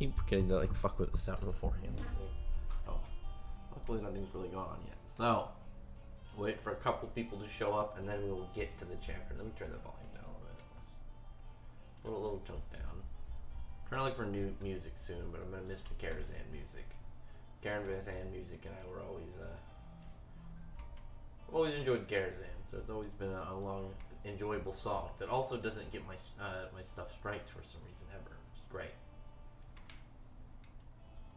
keep forgetting to like fuck with the sound beforehand. Oh, luckily nothing's really gone on yet. So, wait for a couple people to show up, and then we will get to the chapter. Let me turn the volume down a little bit. A little chunk down. I'm trying to look for new music soon, but I'm gonna miss the Karazhan music. Karazhan music and I were always enjoyed Karazhan. So it's always been a long, enjoyable song that also doesn't get my my stuff striked for some reason ever. It's great.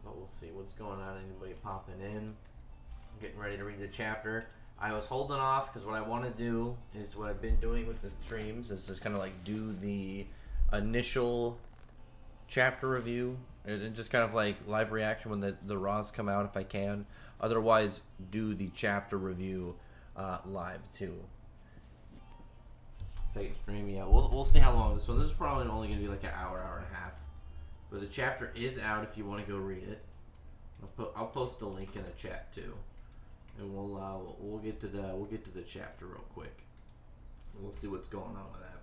But we'll see what's going on. Anybody popping in? I'm getting ready to read the chapter. I was holding off because what I want to do is what I've been doing with the streams is just kind of like do the initial chapter review and just kind of like live reaction when the raws come out if I can. Otherwise, do the chapter review live too. Take a stream, yeah. We'll see how long this one. This is probably only gonna be like an hour and a half. But the chapter is out if you want to go read it. I'll post a link in the chat too, and we'll get to the chapter real quick. And we'll see what's going on with that.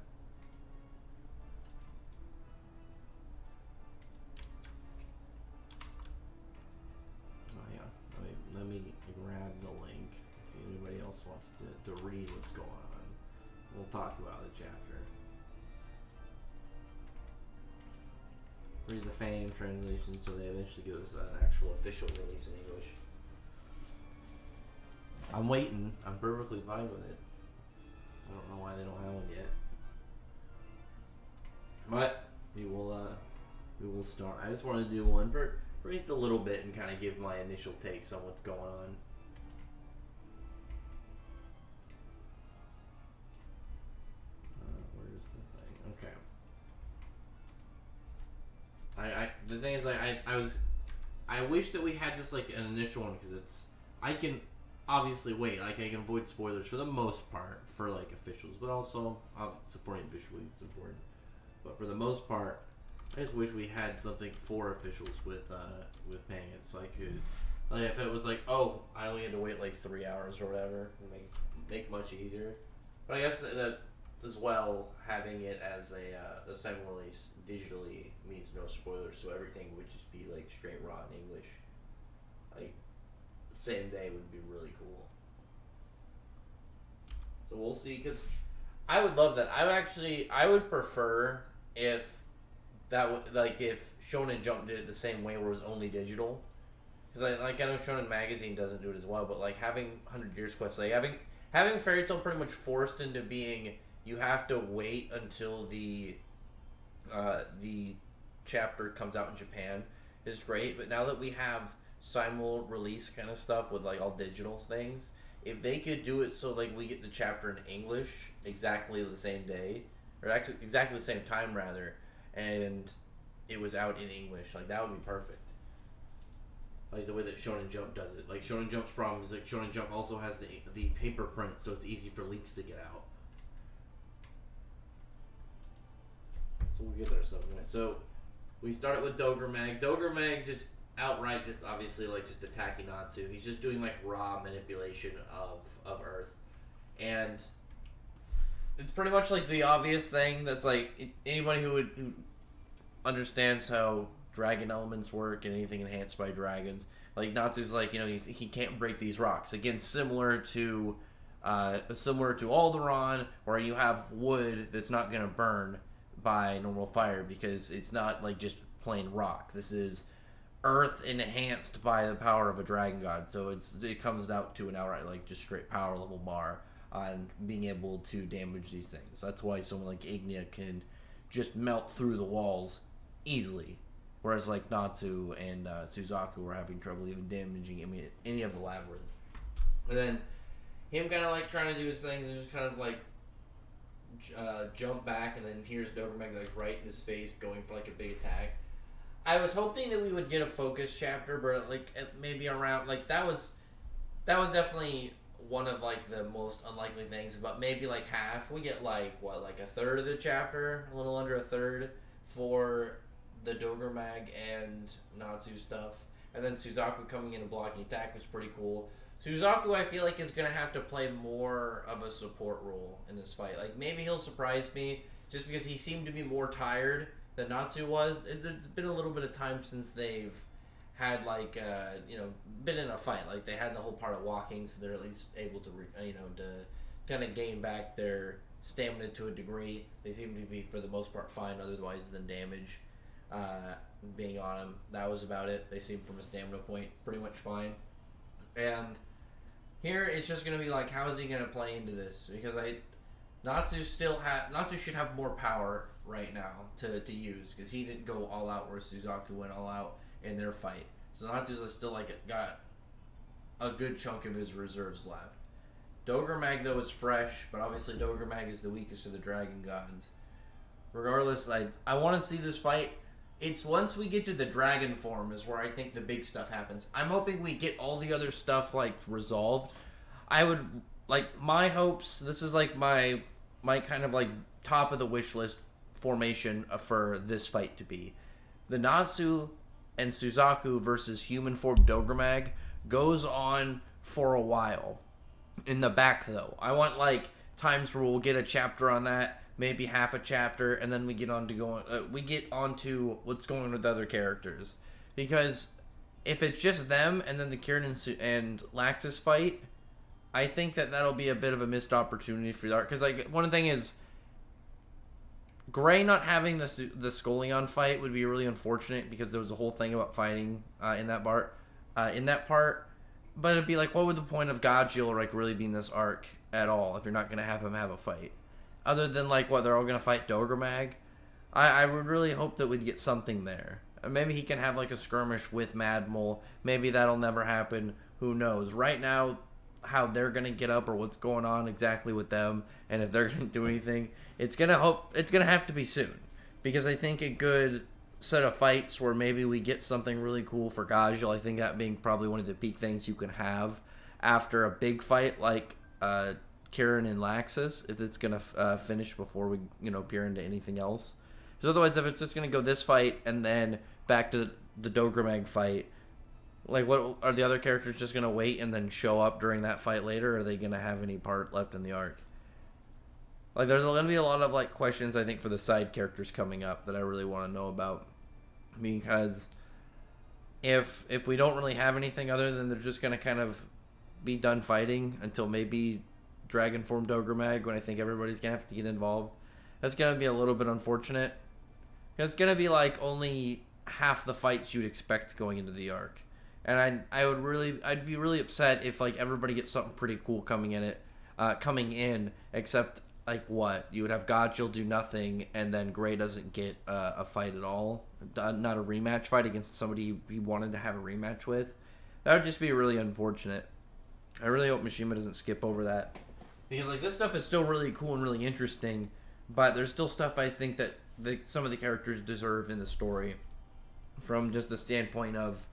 Oh yeah, let me grab the link if anybody else wants to read what's going on. We'll talk about the chapter. Read the fan translation so they eventually give us an actual official release in English. I'm waiting. I'm perfectly fine with it. I don't know why they don't have one yet. But we will start. I just wanted to do one for just a little bit and kind of give my initial takes on what's going on. Where's the thing? Okay. The thing is, I wish that we had just like an initial one because I can obviously wait, like I can avoid spoilers for the most part for like officials, but also supporting visually is important. But for the most part, I just wish we had something for officials with paying it, so I could, like, if it was like, oh, I only had to wait like 3 hours or whatever, make it much easier. But I guess that as well, having it as a second release digitally means no spoilers, so everything would just be like straight raw in English. Like the same day would be really cool. So we'll see, because I would love that. I would prefer if if Shonen Jump did it the same way where it was only digital. Because I know Shonen Magazine doesn't do it as well, but like having 100 Years Quest, like having Fairy Tail pretty much forced into being, you have to wait until the chapter comes out in Japan is great. But now that we have simul release kind of stuff with like all digital things, if they could do it so like we get the chapter in English exactly the same day, or actually exactly the same time rather, and it was out in English, like that would be perfect. Like the way that Shonen Jump does it. Like Shonen Jump's problem is like Shonen Jump also has the paper print, so it's easy for leaks to get out. So we'll get there someday. So we started with Dogermag. Dogermag just outright just obviously like just attacking Natsu. He's just doing like raw manipulation of Earth. And it's pretty much like the obvious thing that's like anybody who understands how dragon elements work and anything enhanced by dragons, like Natsu's like, you know, he can't break these rocks. Again, similar to Alderaan, where you have wood that's not gonna burn by normal fire because it's not like just plain rock. This is earth enhanced by the power of a dragon god, so it comes out to an outright like just straight power level bar on being able to damage these things. That's why someone like Ignia can just melt through the walls easily, whereas like Natsu and Suzaku were having trouble even damaging any of the labyrinth. And then him kind of like trying to do his thing and just kind of like jump back, and then here's Dogermag like right in his face going for like a big attack. I was hoping that we would get a focus chapter, but like maybe around like that was definitely one of like the most unlikely things, but maybe like half. We get like what, like a third of the chapter, a little under a third for the Dogermag and Natsu stuff, and then Suzaku coming in and blocking attack was pretty cool. Suzaku, I feel like, is gonna have to play more of a support role in this fight. Like maybe he'll surprise me just because he seemed to be more tired that Natsu was. There's been a little bit of time since they've had like been in a fight. Like they had the whole part of walking, so they're at least able to to kind of gain back their stamina to a degree. They seem to be for the most part fine, otherwise than damage being on them. That was about it. They seem from a stamina point pretty much fine. And here it's just gonna be like, how is he gonna play into this? Because Natsu should have more power right now to use, because he didn't go all out where Suzaku went all out in their fight. So Natsu's still got a good chunk of his reserves left. Dogermag though is fresh, but obviously Dogermag is the weakest of the dragon gods. Regardless, I want to see this fight. It's once we get to the dragon form is where I think the big stuff happens. I'm hoping we get all the other stuff resolved. I would my hopes. This is my kind of top of the wish list formation for this fight to be the Natsu and Suzaku versus human form Dogermag goes on for a while. In the back though, I want times where we'll get a chapter on that, maybe half a chapter, and then we get on to what's going on with other characters. Because if it's just them and then the Kieran and Laxus fight, I think that'll be a bit of a missed opportunity for the arc. Because one thing is, Gray not having the Scolion fight would be really unfortunate, because there was a whole thing about fighting in that part. But it'd be what would the point of Godjill really be in this arc at all if you're not gonna have him have a fight, other than what they're all gonna fight Dogermag? I would really hope that we'd get something there. Maybe he can have a skirmish with Madmol. Maybe that'll never happen. Who knows? Right now, how they're gonna get up or what's going on exactly with them, and if they're gonna do anything, it's gonna have to be soon, because I think a good set of fights where maybe we get something really cool for Godjill. I think that being probably one of the peak things you can have after a big fight like Kieran and Laxus, if it's gonna finish before we peer into anything else. Because otherwise, if it's just gonna go this fight and then back to the Dogermag fight, what are the other characters just gonna wait and then show up during that fight later? Or are they gonna have any part left in the arc? There's gonna be a lot of questions I think for the side characters coming up that I really want to know about, because if we don't really have anything other than they're just gonna kind of be done fighting until maybe Dragon Form Dogermag, when I think everybody's gonna have to get involved, that's gonna be a little bit unfortunate. It's gonna be only half the fights you'd expect going into the arc, and I'd be really upset if everybody gets something pretty cool coming in, except what you would have Godjill do nothing, and then Gray doesn't get a fight at all, not a rematch fight against somebody he wanted to have a rematch with. That would just be really unfortunate. I really hope Mishima doesn't skip over that, because this stuff is still really cool and really interesting, but there's still stuff I think that some of the characters deserve in the story, from just a standpoint of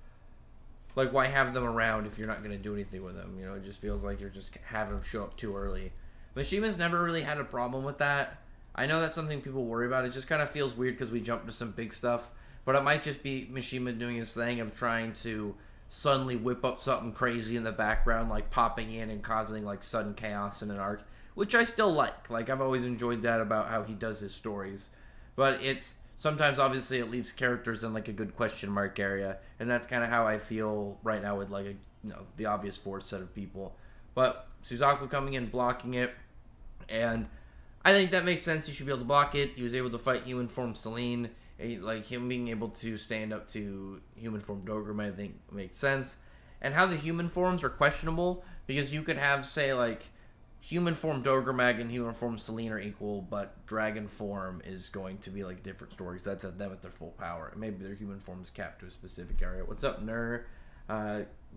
why have them around if you're not going to do anything with them. It just feels like you're just having them show up too early. Mishima's never really had a problem with that. I know that's something people worry about. It just kind of feels weird because we jumped to some big stuff, but it might just be Mishima doing his thing of trying to suddenly whip up something crazy in the background, popping in and causing sudden chaos in an arc, which I still like. I've always enjoyed that about how he does his stories, but it's sometimes obviously it leaves characters in a good question mark area, and that's kind of how I feel right now with the obvious fourth set of people. But Suzaku coming in, blocking it, and I think that makes sense. He should be able to block it. He was able to fight human form Celine. Him being able to stand up to human form Dogermag, I think makes sense. And how the human forms are questionable, because you could have, say, human form Dogermag and human form Celine are equal, but dragon form is going to be different stories. That's at them at their full power. Maybe their human form is capped to a specific area. What's up, Nur?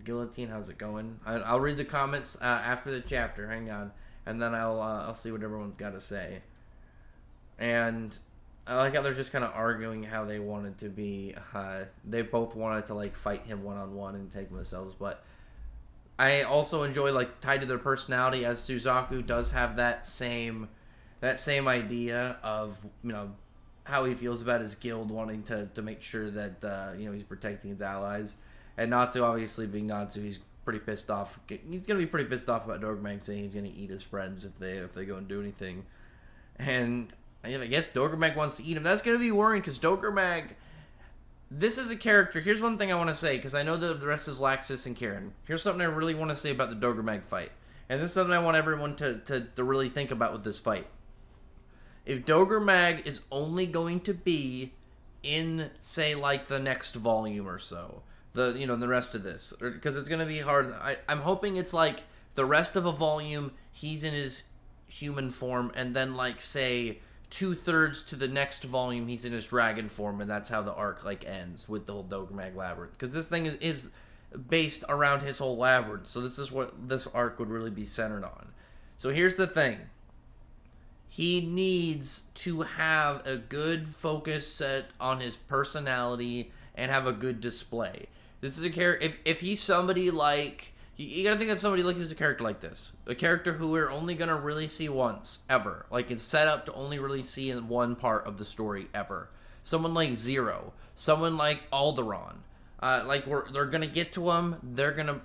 Guillotine, how's it going? I'll read the comments after the chapter. Hang on, and then I'll see what everyone's got to say. And I like how they're just kind of arguing how they wanted to be. They both wanted to fight him one-on-one and take themselves, but I also enjoy tied to their personality, as Suzaku does have that same idea of how he feels about his guild, wanting to make sure that he's protecting his allies. And Natsu, obviously being Natsu, he's pretty pissed off. He's gonna be pretty pissed off about Dogermag saying he's gonna eat his friends if they go and do anything. And I guess Dogermag wants to eat him. That's going to be worrying because Dogermag, this is a character. Here's one thing I want to say because I know that the rest is Laxus and Kieran. Here's something I really want to say about the Dogermag fight. And this is something I want everyone to really think about with this fight. If Dogermag is only going to be in, say, like the next volume or so, the rest of this, because it's going to be hard. I'm hoping it's like the rest of a volume, he's in his human form, and then like say 2/3 to the next volume, he's in his dragon form, and that's how the arc like ends with the whole Dogermag labyrinth. Because this thing is based around his whole labyrinth, so this is what this arc would really be centered on. So here's the thing. He needs to have a good focus set on his personality and have a good display. This is a character. If he's somebody like, you gotta think of somebody like who's a character like this, a character who we're only gonna really see once ever. Like it's set up to only really see in one part of the story ever. Someone like Zero, someone like Alderaan. They're gonna get to him. They're gonna.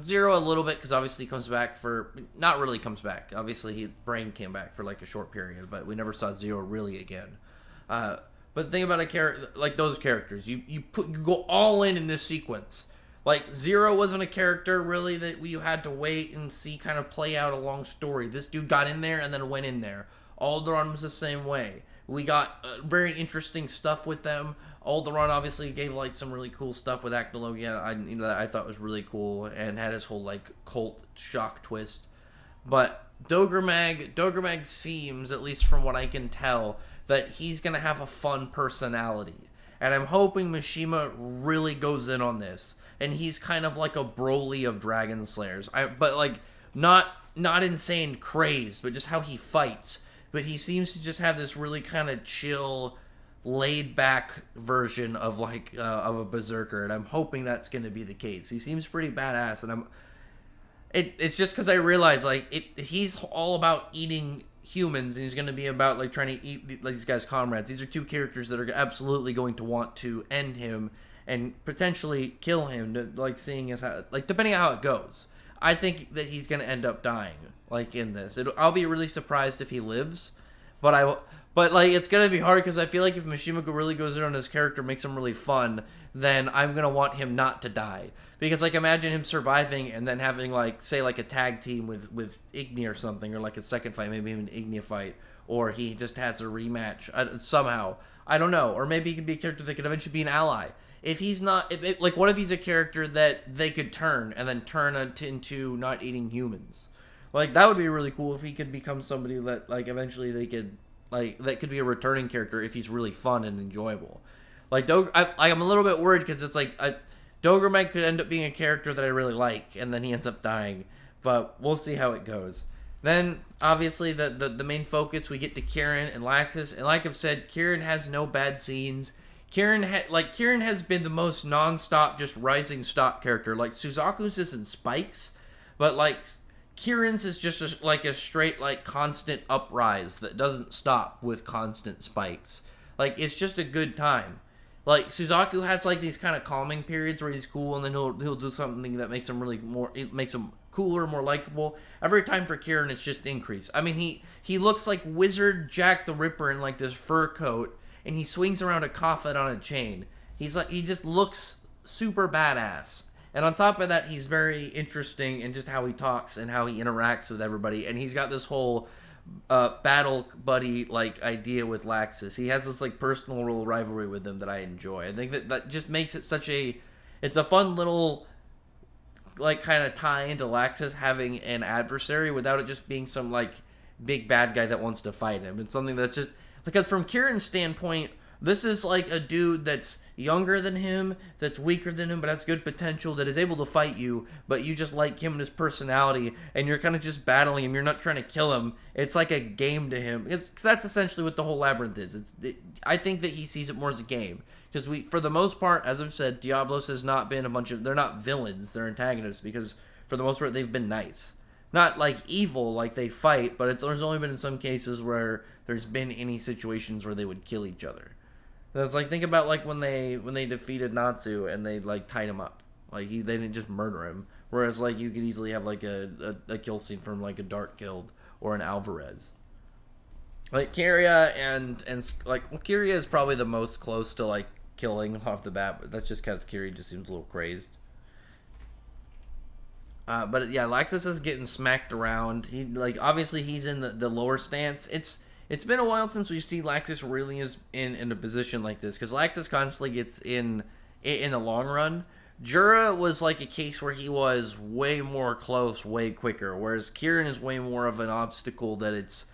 Zero a little bit because obviously he comes back for. Not really comes back. Obviously, his brain came back for like a short period, but we never saw Zero really again. But the thing about a character like those characters, you go all in this sequence. Like Zero wasn't a character really that you had to wait and see kind of play out a long story. This dude got in there and then went in there. Alderaan was the same way. We got very interesting stuff with them. Alderaan obviously gave like some really cool stuff with Acnologia. That I thought was really cool and had his whole like cult shock twist. But Dogermag seems, at least from what I can tell, that he's gonna have a fun personality, and I'm hoping Mishima really goes in on this, and he's kind of like a Broly of Dragon Slayers. But like not insane crazed, but just how he fights. But he seems to just have this really kind of chill, laid back version of like of a berserker, and I'm hoping that's going to be the case. He seems pretty badass, and it's just because I realize like he's all about eating humans, and he's going to be about like trying to eat these guys' comrades. These are two characters that are absolutely going to want to end him and potentially kill him, like seeing as how, like depending on how it goes. I think that he's going to end up dying like in this. I'll be really surprised if he lives, but like, it's going to be hard because I feel like if Mishima really goes in on his character, makes him really fun, then I'm going to want him not to die. Because, like, imagine him surviving and then having, like, say, like, a tag team with Igni or something, or, like, a second fight, maybe even an Igni fight, or he just has a rematch somehow. I don't know. Or maybe he could be a character that could eventually be an ally. If he's not, what if he's a character that they could turn, and then turn into not eating humans? Like, that would be really cool if he could become somebody that, like, eventually they could... Like, that could be a returning character if he's really fun and enjoyable. Like, I'm a little bit worried because it's like, Dogermag could end up being a character that I really like, and then he ends up dying. But we'll see how it goes. Then, obviously, the main focus, we get to Kieran and Laxus. And like I've said, Kieran has no bad scenes. Kieran has been the most non-stop, just rising stock character. Like, Suzaku's is in spikes, but, like... Kieran's is just a straight, like, constant uprise that doesn't stop with constant spikes. Like, it's just a good time. Like, Suzaku has, like, these kind of calming periods where he's cool, and then he'll do something that makes him it makes him cooler, more likable. Every time for Kieran, it's just increase. I mean, he looks like Wizard Jack the Ripper in, like, this fur coat, and he swings around a coffin on a chain. He just looks super badass. And on top of that, he's very interesting in just how he talks and how he interacts with everybody. And he's got this whole battle buddy like idea with Laxus. He has this like personal rivalry with him that I enjoy. I think that just makes it it's a fun little like kind of tie into Laxus having an adversary without it just being some like big bad guy that wants to fight him. It's something that's just because from Kieran's standpoint, this is like a dude that's younger than him, that's weaker than him, but has good potential, that is able to fight you, but you just like him and his personality, and you're kind of just battling him. You're not trying to kill him. It's like a game to him. That's essentially what the whole Labyrinth is. I think that he sees it more as a game. Because for the most part, as I've said, Diablos has not been they're not villains, they're antagonists, because for the most part, they've been nice. Not like evil, like they fight, but there's only been in some cases where there's been any situations where they would kill each other. It's like, think about like when they defeated Natsu and they like tied him up. Like they didn't just murder him. Whereas like you could easily have like a kill scene from like a Dark Guild or an Alvarez. Like Kyria Kyria is probably the most close to like killing off the bat, but that's just because Kyria just seems a little crazed. But yeah, Laxus is getting smacked around. He like obviously he's in the lower stance. It's been a while since we've seen Laxus really is in a position like this, because Laxus constantly gets in the long run. Jura was like a case where he was way more close, way quicker, whereas Kieran is way more of an obstacle that's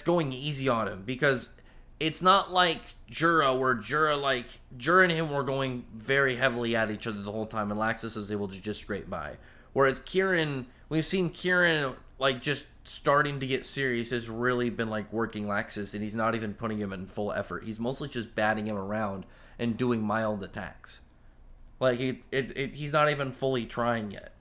going easy on him, because it's not like Jura, where Jura and him were going very heavily at each other the whole time, and Laxus is able to just scrape by. Whereas Kieran, we've seen Kieran like just starting to get serious, has really been like working Laxus, and he's not even putting him in full effort. He's mostly just batting him around and doing mild attacks. Like he's not even fully trying yet.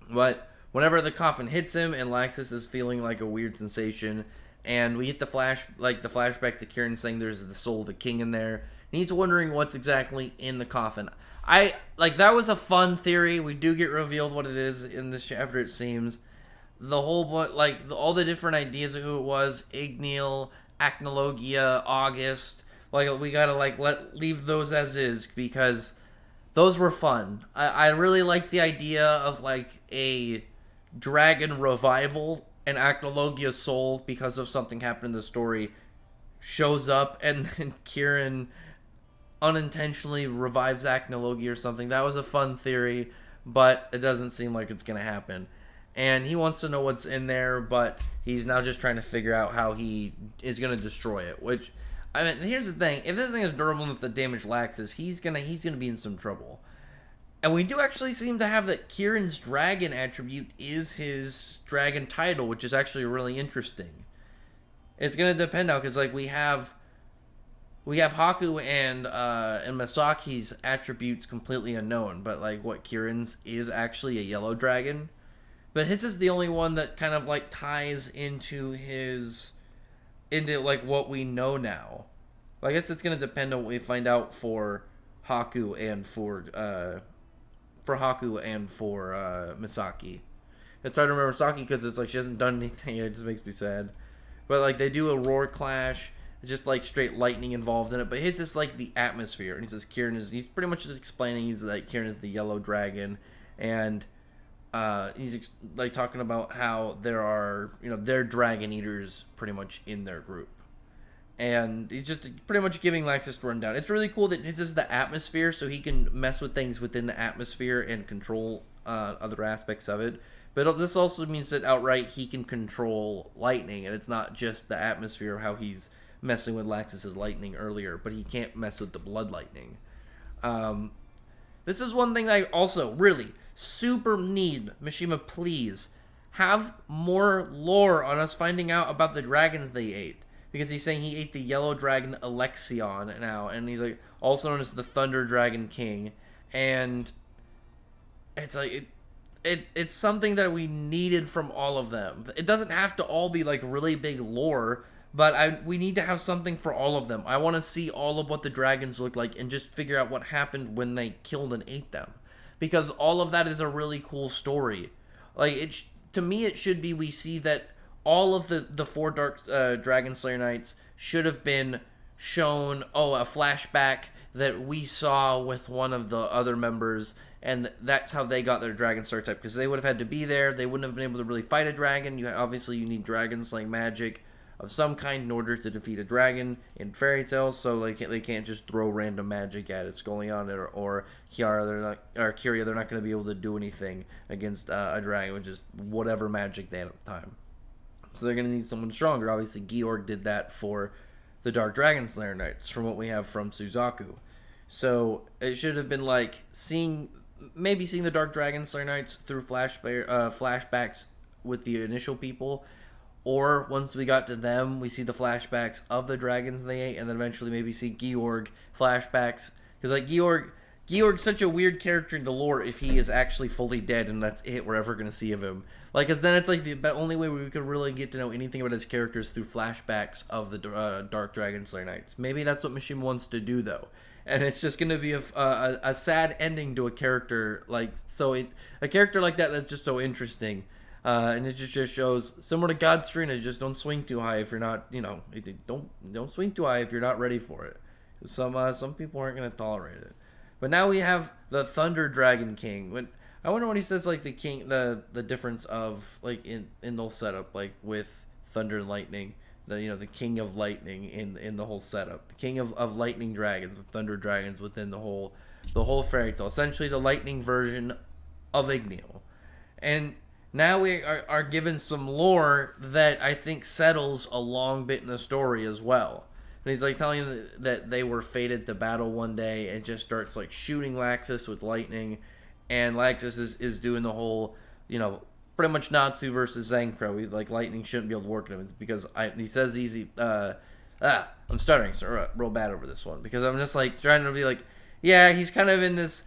But whenever the coffin hits him and Laxus is feeling like a weird sensation, and we get the flashback to Kieran saying there's the soul of the king in there, and he's wondering what's exactly in the coffin. That was a fun theory. We do get revealed what it is in this chapter, it seems. The whole all the different ideas of who it was, Igneal, Acnologia, August, we gotta leave those as is, because those were fun. I really like the idea of like a dragon revival, and Acnologia's soul, because of something happened in the story, shows up, and then Kieran unintentionally revives Acnologia or something. That was a fun theory, but it doesn't seem like it's gonna happen. And he wants to know what's in there, but he's now just trying to figure out how he is gonna destroy it. Which, I mean, here's the thing: if this thing is durable enough to damage Laxus, he's gonna be in some trouble. And we do actually seem to have that Kieran's dragon attribute is his dragon title, which is actually really interesting. It's gonna depend now, because like we have Haku and Masaki's attributes completely unknown, but like what Kieran's is actually a yellow dragon. But his is the only one that kind of like ties into like what we know now. Well, I guess it's gonna depend on what we find out for Haku and for Misaki. It's hard to remember Misaki because it's like she hasn't done anything. It just makes me sad. But like they do a roar clash. It's just like straight lightning involved in it. But his is like the atmosphere, and he says he's pretty much just explaining Kieran is the yellow dragon, and he's like talking about how there are they're dragon eaters pretty much in their group, and he's just pretty much giving Laxus a rundown. It's really cool that his is the atmosphere, so he can mess with things within the atmosphere and control other aspects of it. But this also means that outright he can control lightning, and it's not just the atmosphere, how he's messing with Laxus's lightning earlier, but he can't mess with the blood lightning. This is one thing I also really super need. Mishima, please have more lore on us finding out about the dragons they ate, because he's saying he ate the yellow dragon Alexion now, and he's like also known as the Thunder Dragon King, and it's like it's something that we needed from all of them. It doesn't have to all be like really big lore, but we need to have something for all of them. I want to see all of what the dragons look like and just figure out what happened when they killed and ate them, because all of that is a really cool story. Like to me, it should be we see that all of the four Dark Dragon Slayer Knights should have been shown. A flashback that we saw with one of the other members, and that's how they got their Dragon Slayer type, because they would have had to be there. They wouldn't have been able to really fight a dragon. Obviously you need dragon slaying magic of some kind in order to defeat a dragon in fairy tales, so they can't just throw random magic at it. Scullion or Kyria, they're not going to be able to do anything against a dragon with just whatever magic they had at the time. So they're going to need someone stronger. Obviously, Georg did that for the Dark Dragon Slayer Knights, from what we have from Suzaku. So it should have been like seeing the Dark Dragon Slayer Knights through flashbacks with the initial people, or once we got to them, we see the flashbacks of the dragons they ate, and then eventually maybe see Georg flashbacks, because like Georg's such a weird character in the lore if he is actually fully dead and that's it we're ever going to see of him. Like, because then it's like the only way we could really get to know anything about his characters through flashbacks of the Dark Dragon Slayer Knights. Maybe that's what Mishima wants to do, though. And it's just going to be a sad ending to a character a character like that that's just so interesting. And it just shows similar to God's Serena, just don't swing too high if you're not, don't swing too high if you're not ready for it. Some people aren't gonna tolerate it. But now we have the Thunder Dragon King. I wonder when he says like the king, the difference of like in the whole setup, like with Thunder and Lightning, the King of Lightning in the whole setup, the King of Lightning Dragons, with Thunder Dragons within the whole fairy tale, essentially the Lightning version of Igneo, and now we are given some lore that I think settles a long bit in the story as well. And he's like telling you that they were fated to battle one day, and just starts like shooting Laxus with lightning. And Laxus is doing the whole, pretty much Natsu versus Zankro. He's like, lightning shouldn't be able to work on him. It's because he says easy. I'm stuttering real bad over this one. Because I'm just like trying to be like, yeah, he's kind of in this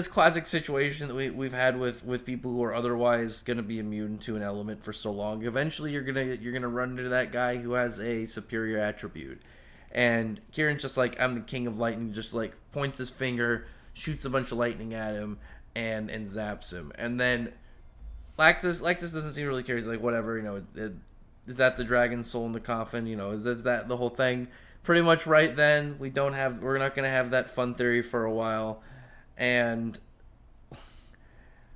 classic situation that we've had with people who are otherwise going to be immune to an element for so long. Eventually you're gonna run into that guy who has a superior attribute. And Kieran's just like, I'm the King of Lightning, just like points his finger, shoots a bunch of lightning at him, and zaps him. And then Laxus doesn't seem to really care. He's like, whatever, is that the dragon soul in the coffin? Is that the whole thing? Pretty much right then, we're not gonna have that fun theory for a while, and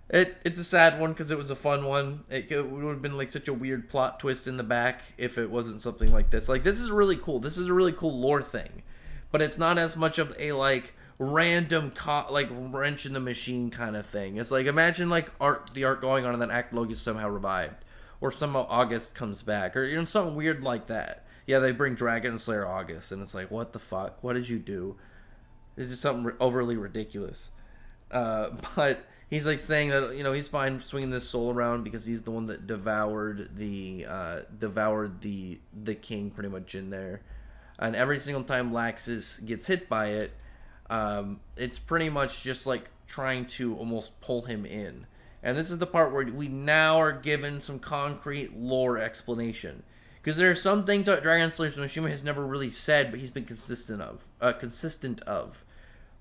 it's a sad one because it was a fun one. It would have been like such a weird plot twist in the back if it wasn't something like this. Like, this is really cool. This is a really cool lore thing, but it's not as much of a like random like wrench in the machine kind of thing. It's like, imagine like the art going on and then Actlog is somehow revived, or somehow August comes back, or something weird like that. Yeah, they bring Dragon Slayer August, and it's like, what the fuck? What did you do? It's just something overly ridiculous. But he's like saying that he's fine swinging this soul around because he's the one that devoured the king pretty much in there, and every single time Laxus gets hit by it, it's pretty much just like trying to almost pull him in. And this is the part where we now are given some concrete lore explanation. Because there are some things that Dragon Slayer Mishima has never really said, but he's been consistent of.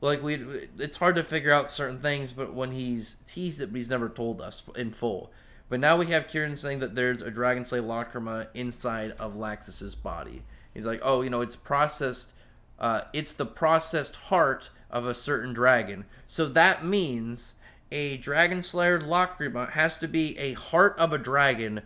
Like, it's hard to figure out certain things, but when he's teased it, but he's never told us in full. But now we have Kieran saying that there's a Dragon Slayer Lacrima inside of Laxus's body. He's like, oh, it's processed. It's the processed heart of a certain dragon. So that means a Dragon Slayer Lacrima has to be a heart of a dragon,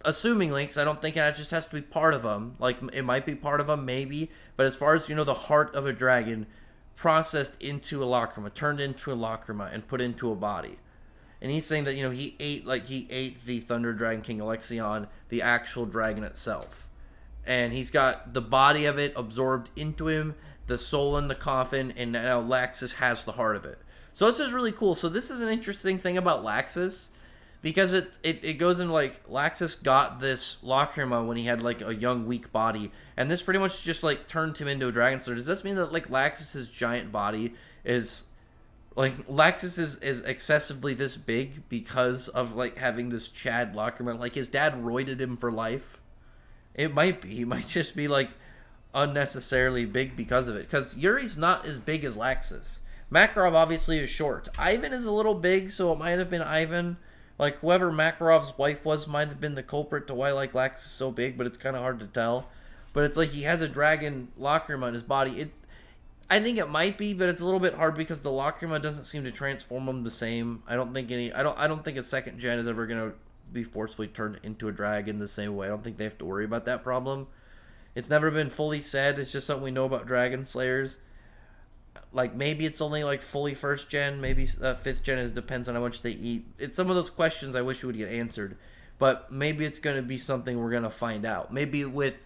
assumingly, because I don't think it just has to be part of them. Like, it might be part of them, maybe. But as far as the heart of a dragon processed into a lacrima, turned into a lacrima, and put into a body. And he's saying that, he ate the Thunder Dragon King Alexion, the actual dragon itself. And he's got the body of it absorbed into him, the soul in the coffin, and now Laxus has the heart of it. So this is really cool. So this is an interesting thing about Laxus, because it goes in like, Laxus got this Lacrima when he had like a young, weak body, and this pretty much just like turned him into a dragon. So does this mean that like Laxus's giant body is like, Laxus is excessively this big because of like having this Chad Lacrima? Like, his dad roided him for life? It might be. He might just be like unnecessarily big because of it. Because Yuri's not as big as Laxus. Makarov obviously is short. Ivan is a little big, so it might have been Ivan. Like, whoever Makarov's wife was might have been the culprit to why, like, Laxus is so big, but it's kind of hard to tell. But it's like he has a dragon Lacrima in his body. I think it might be, but it's a little bit hard because the Lacrima doesn't seem to transform him the same. I don't think a second gen is ever gonna be forcefully turned into a dragon the same way. I don't think they have to worry about that problem. It's never been fully said. It's just something we know about Dragon Slayers. Like, maybe it's only like fully first gen, maybe fifth gen. It depends on how much they eat. It's some of those questions I wish would get answered, but maybe it's going to be something we're going to find out. Maybe with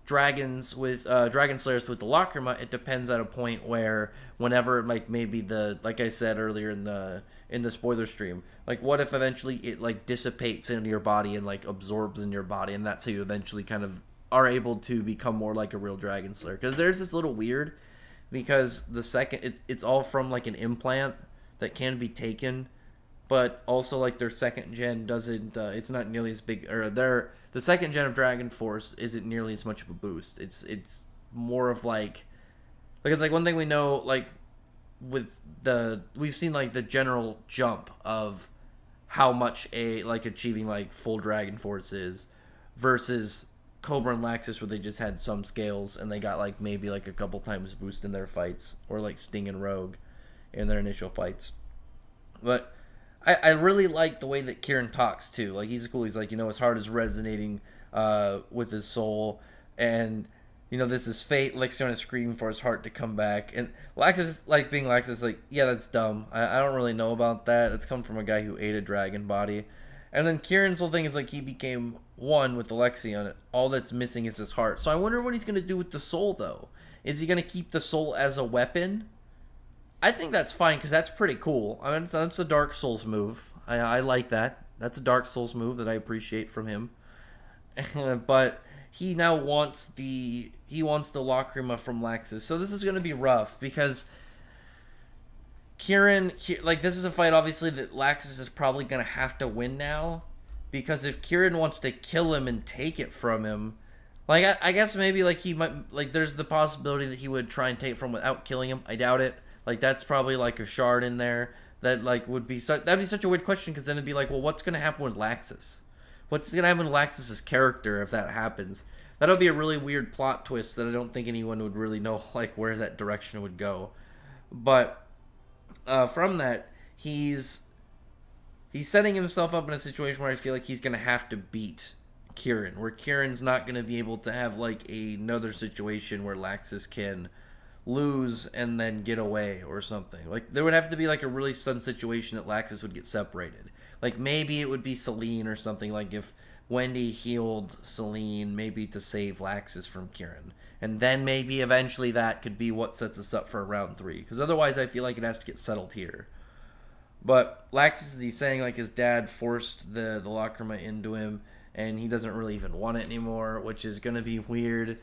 Dragon Slayers with the Lacrima, it depends at a point where whenever, like, maybe like I said earlier in the spoiler stream, like, what if eventually it like dissipates into your body and like absorbs in your body, and that's how you eventually kind of are able to become more like a real Dragon Slayer? Because there's this little weird, because the second it's all from like an implant that can be taken, but also like their second gen doesn't it's not nearly as big, or the second gen of Dragon Force isn't nearly as much of a boost. It's more of like it's like one thing we know, like with we've seen like the general jump of how much achieving like full Dragon Force is versus Cobra and Laxus, where they just had some scales and they got like maybe like a couple times boost in their fights, or like Sting and Rogue in their initial fights. But I really like the way that Kieran talks too. Like, he's cool. He's like, his heart is resonating with his soul, and this is fate. Lexion is screaming for his heart to come back, and Laxus, like being Laxus, like, yeah, that's dumb. I don't really know about that. It's come from a guy who ate a dragon body. And then Kieran's whole thing is like he became one with the Lexion. All that's missing is his heart. So I wonder what he's gonna do with the soul, though. Is he gonna keep the soul as a weapon? I think that's fine, because that's pretty cool. I mean, that's a Dark Souls move. I like that. That's a Dark Souls move that I appreciate from him. But he now wants the Lacrima from Laxus. So this is going to be rough, because Kieran, like, this is a fight, obviously, that Laxus is probably going to have to win now. Because if Kieran wants to kill him and take it from him, like, I guess maybe, like, he might, like, there's the possibility that he would try and take it from him without killing him. I doubt it. Like, that's probably, like, a shard in there that, like, would be that'd be such a weird question, because then it'd be like, well, what's going to happen with Laxus? What's going to happen with Laxus's character if that happens? That'll be a really weird plot twist that I don't think anyone would really know, like, where that direction would go. But from that, he's setting himself up in a situation where I feel like he's going to have to beat Kieran, where Kieran's not going to be able to have, like, another situation where Laxus can lose and then get away or something. Like, there would have to be like a really sudden situation that Laxus would get separated. Like, maybe it would be Celine or something, like if Wendy healed Celine maybe to save Laxus from Kieran, and then maybe eventually that could be what sets us up for round 3, because otherwise I feel like it has to get settled here. But Laxus, he's saying like his dad forced the Lacrima into him and he doesn't really even want it anymore, which is going to be weird.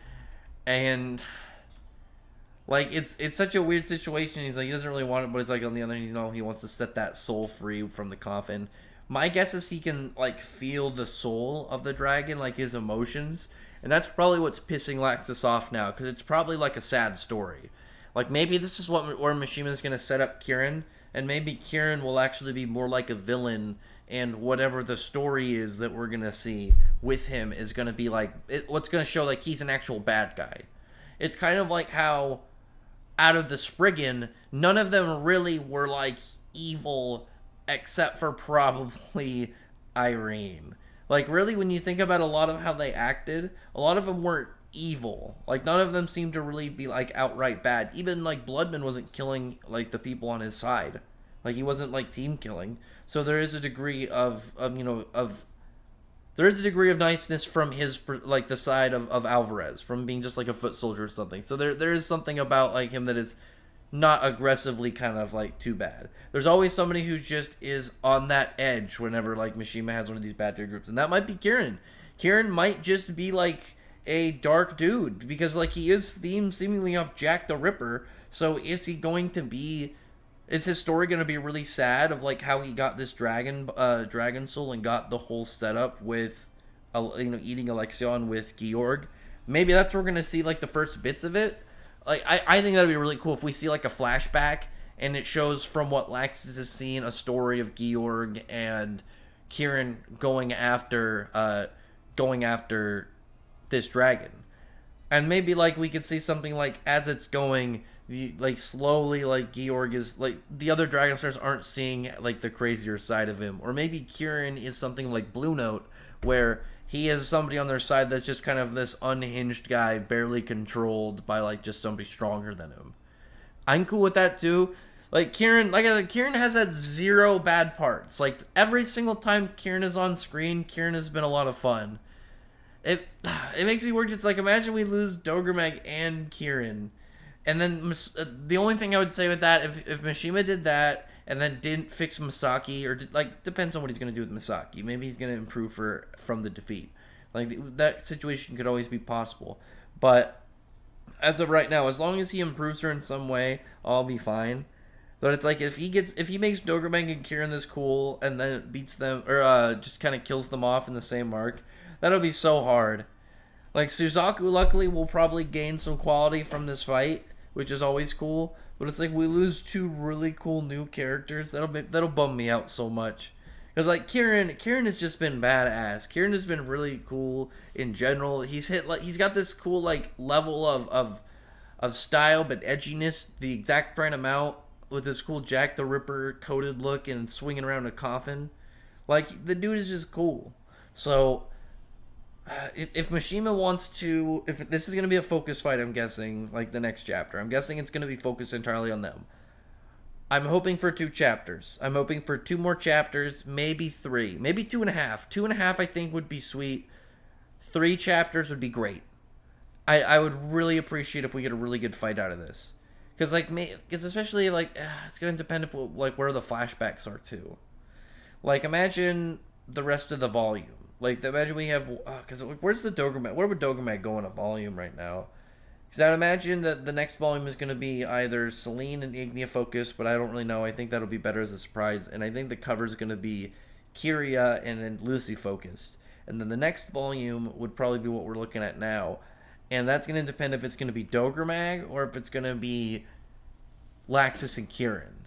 And like, it's such a weird situation. He's like, he doesn't really want it, but it's like, on the other hand, he wants to set that soul free from the coffin. My guess is he can, like, feel the soul of the dragon, like, his emotions. And that's probably what's pissing Laxus off now, because it's probably, like, a sad story. Like, maybe this is where Mishima's going to set up Kieran, and maybe Kieran will actually be more like a villain, and whatever the story is that we're going to see with him is going to be, like, what's going to show, like, he's an actual bad guy. It's kind of like how out of the Spriggan, none of them really were, like, evil, except for probably Irene. Like, really, when you think about a lot of how they acted, a lot of them weren't evil. Like, none of them seemed to really be, like, outright bad. Even, like, Bloodman wasn't killing, like, the people on his side. Like, he wasn't, like, team killing. So there is a degree there is a degree of niceness from his, like, the side of Alvarez, from being just, like, a foot soldier or something. So there is something about, like, him that is not aggressively kind of, like, too bad. There's always somebody who just is on that edge whenever, like, Mishima has one of these bad dude groups. And that might be Kieran. Kieran might just be, like, a dark dude, because, like, he is themed seemingly off Jack the Ripper. So is he going to be... Is his story going to be really sad of, like, how he got this dragon soul and got the whole setup with, eating Alexion with Georg? Maybe that's where we're going to see, like, the first bits of it. Like, I think that'd be really cool if we see, like, a flashback and it shows from what Laxus has seen a story of Georg and Kieran going after this dragon. And maybe, like, we could see something like, as it's going... like, slowly, like, Georg is, like, the other Dragon Stars aren't seeing, like, the crazier side of him. Or maybe Kieran is something like Blue Note, where he is somebody on their side that's just kind of this unhinged guy, barely controlled by, like, just somebody stronger than him. I'm cool with that, too. Like, Kieran, like I said, Kieran has had 0 bad parts. Like, every single time Kieran is on screen, Kieran has been a lot of fun. It makes me work. It's like, imagine we lose Dogermag and Kieran. And then the only thing I would say with that, if Mishima did that and then didn't fix Misaki, or depends on what he's going to do with Misaki. Maybe he's going to improve from the defeat. Like, that situation could always be possible. But as of right now, as long as he improves her in some way, I'll be fine. But it's like, if he makes Dogermag and Kieran this cool and then beats them, or just kind of kills them off in the same arc, that'll be so hard. Like, Suzaku, luckily, will probably gain some quality from this fight, which is always cool. But it's like, we lose 2 really cool new characters. That'll bum me out so much. Because like Kieran has just been badass. Kieran has been really cool in general. He's got this cool like level of style but edginess, the exact right amount, with this cool Jack the Ripper coated look and swinging around a coffin. Like the dude is just cool. So if Mishima wants to, if this is going to be a focus fight, I'm guessing, like the next chapter, I'm guessing it's going to be focused entirely on them. I'm hoping for 2 chapters. I'm hoping for 2 more chapters, maybe 3, maybe 2.5. 2.5 I think would be sweet. 3 chapters would be great. I would really appreciate if we get a really good fight out of this. Because especially like it's going to depend if like where the flashbacks are too. Like imagine the rest of the volume. Like imagine we have because where's the Dogermag? Where would Dogermag go in a volume right now? Because I'd imagine that the next volume is going to be either Celine and Ignia focused, but I don't really know. I think that'll be better as a surprise. And I think the cover is going to be Kyria and then Lucy focused. And then the next volume would probably be what we're looking at now. And that's going to depend if it's going to be Dogermag or if it's going to be Laxus and Kieran.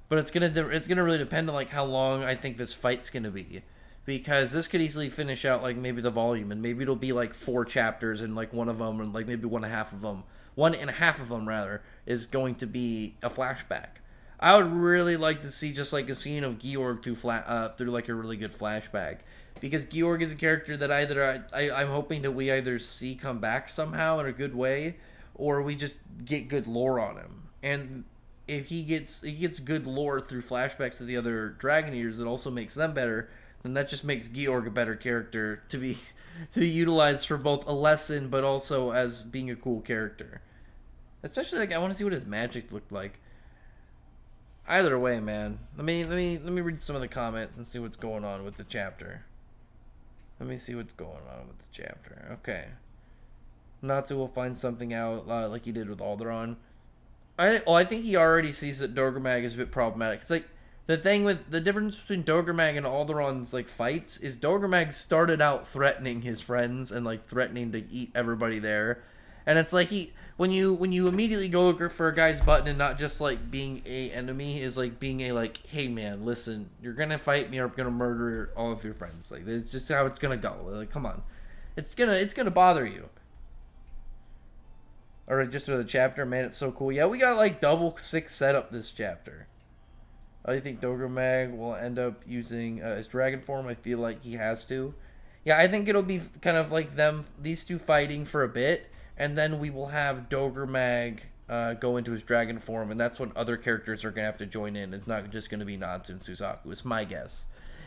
But it's going to really depend on like how long I think this fight's going to be. Because this could easily finish out like maybe the volume, and maybe it'll be like 4 chapters, and like one of them, or like maybe 1.5 of them, 1.5 of them rather, is going to be a flashback. I would really like to see just like a scene of Georg through like a really good flashback, because Georg is a character that I'm hoping that we either see come back somehow in a good way, or we just get good lore on him. And if he gets good lore through flashbacks of the other Dragon Eaters, it also makes them better. And that just makes Georg a better character to be utilized for both a lesson, but also as being a cool character. Especially like I want to see what his magic looked like. Either way, man. Let me read some of the comments and see what's going on with the chapter. Let me see what's going on with the chapter. Okay. Natsu will find something out like he did with Alderaan. I think he already sees that Dogermag is a bit problematic. It's like the thing with the difference between Dogermag and Alderaan's like fights is Dogermag started out threatening his friends and like threatening to eat everybody there, and it's like when you immediately go for a guy's button and not just like being a enemy is like being a like, hey man, listen, you're gonna fight me or I'm gonna murder all of your friends. Like it's just how it's gonna go. Like come on, it's gonna bother you. Alright, just for the chapter, man, it's so cool. Yeah, we got like double 6 setup this chapter. I think Dogermag will end up using his dragon form. I feel like he has to. Yeah, I think it'll be kind of like these two fighting for a bit, and then we will have Dogermag go into his dragon form, and that's when other characters are going to have to join in. It's not just going to be Natsu and Suzaku. It's my guess.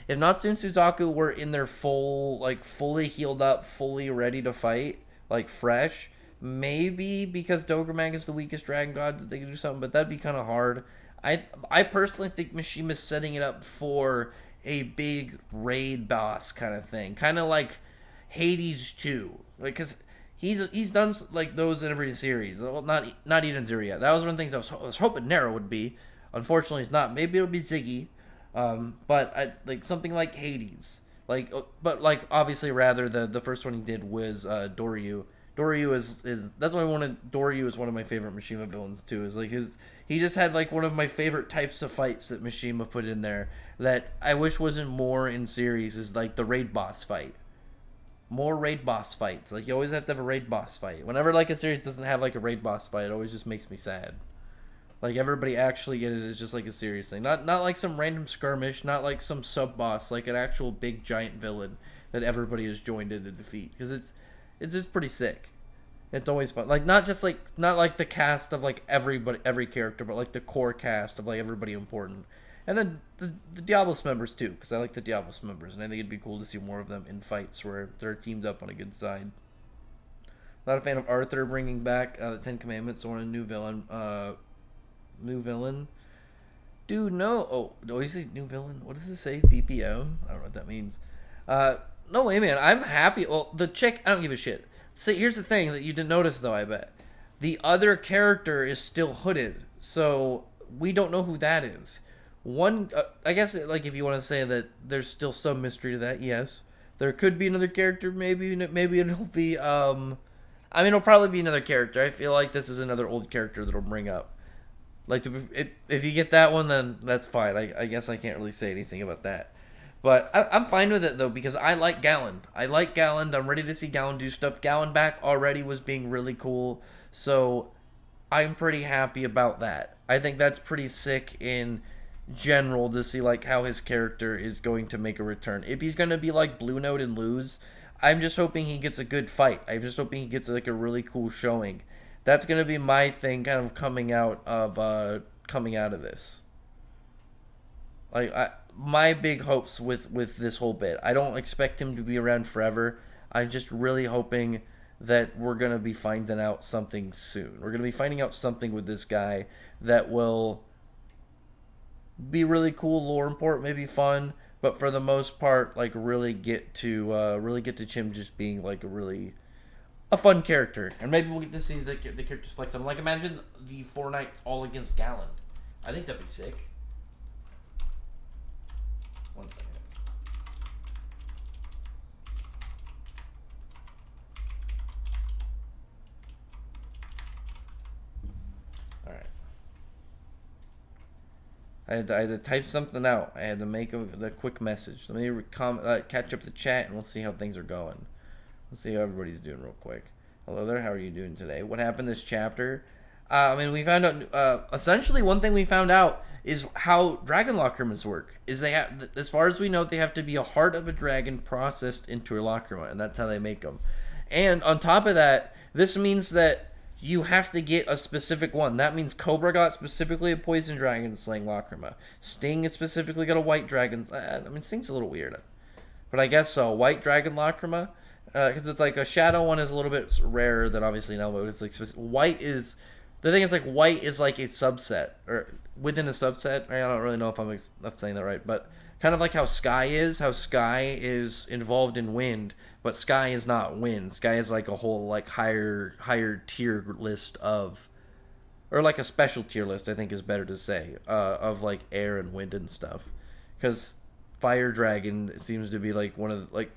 If Natsu and Suzaku were in their fully healed up, fully ready to fight, like fresh, maybe because Dogermag is the weakest dragon god that they could do something, but that'd be kind of hard. I personally think Mishima's setting it up for a big raid boss kind of thing, kind of like Hades 2, like because he's done like those in every series. Well, not even Zero yet. That was one of the things I was hoping Nero would be. Unfortunately, it's not. Maybe it'll be Ziggy, but like something like Hades, but obviously rather the first one he did was Doryu. Doryu is that's why I wanted. Doryu is one of my favorite Mishima villains too. Is like he just had like one of my favorite types of fights that Mishima put in there that I wish wasn't more in series, is like the raid boss fight. More raid boss fights. Like you always have to have a raid boss fight. Whenever like a series doesn't have like a raid boss fight, it always just makes me sad. Like everybody actually get it as just like a serious thing. Not like some random skirmish, not like some sub boss, like an actual big giant villain that everybody has joined in to defeat. Because it's just pretty sick. It's always fun. Like not like the cast of like every character, but like the core cast of like everybody important. And then the Diablos members too, because I like the Diablos members, and I think it'd be cool to see more of them in fights where they're teamed up on a good side. Not a fan of Arthur bringing back the Ten Commandments or a new villain. Dude, no. Oh, he say new villain? What does it say? BPO? I don't know what that means. No way, man. I'm happy. Well, the chick, I don't give a shit. See, here's the thing that you didn't notice, though, I bet. The other character is still hooded, so we don't know who that is. I guess, like, if you want to say that there's still some mystery to that, yes. There could be another character, maybe it'll be, it'll probably be another character. I feel like this is another old character that'll bring up. Like, if you get that one, then that's fine. I guess I can't really say anything about that. But I'm fine with it though because I like Galland. I like Galland. I'm ready to see Galland do stuff. Galland back already was being really cool, so I'm pretty happy about that. I think that's pretty sick in general to see like how his character is going to make a return. If he's going to be like Blue Note and lose, I'm just hoping he gets a good fight. I'm just hoping he gets like a really cool showing. That's going to be my thing kind of coming out of this. Like my big hopes with this whole bit. I don't expect him to be around forever. I'm just really hoping that we're going to be finding out something soon. We're going to be finding out something with this guy that will be really cool, lore important, maybe fun, but for the most part, like really get to Chim just being like a fun character, and maybe we'll get to see the characters flex. I'm like, imagine the 4 Knights all against Galland. I think that'd be sick. One second. All right. I had to type something out. I had to make a quick message. Let me catch up the chat, and we'll see how things are going. Let's see how everybody's doing real quick. Hello there. How are you doing today? What happened this chapter? We found out. Essentially, one thing we found out is how dragon lacrimas work. Is they have, as far as we know, they have to be a heart of a dragon processed into a lacrima, and that's how they make them. And on top of that, this means that you have to get a specific one. That means Cobra got specifically a poison dragon slaying lacrima. Sting is specifically got a white dragon. Sting's a little weird, but I guess so. White dragon lacrima, because it's like a shadow one is a little bit rarer than obviously now, but it's like white is. The thing is, like, white is like a subset, or within a subset. I don't really know if I'm saying that right, but kind of like how Sky is involved in wind, but Sky is not wind. Sky is like a whole like higher tier list of, or like a special tier list, I think is better to say, of like air and wind and stuff. Because Fire Dragon seems to be like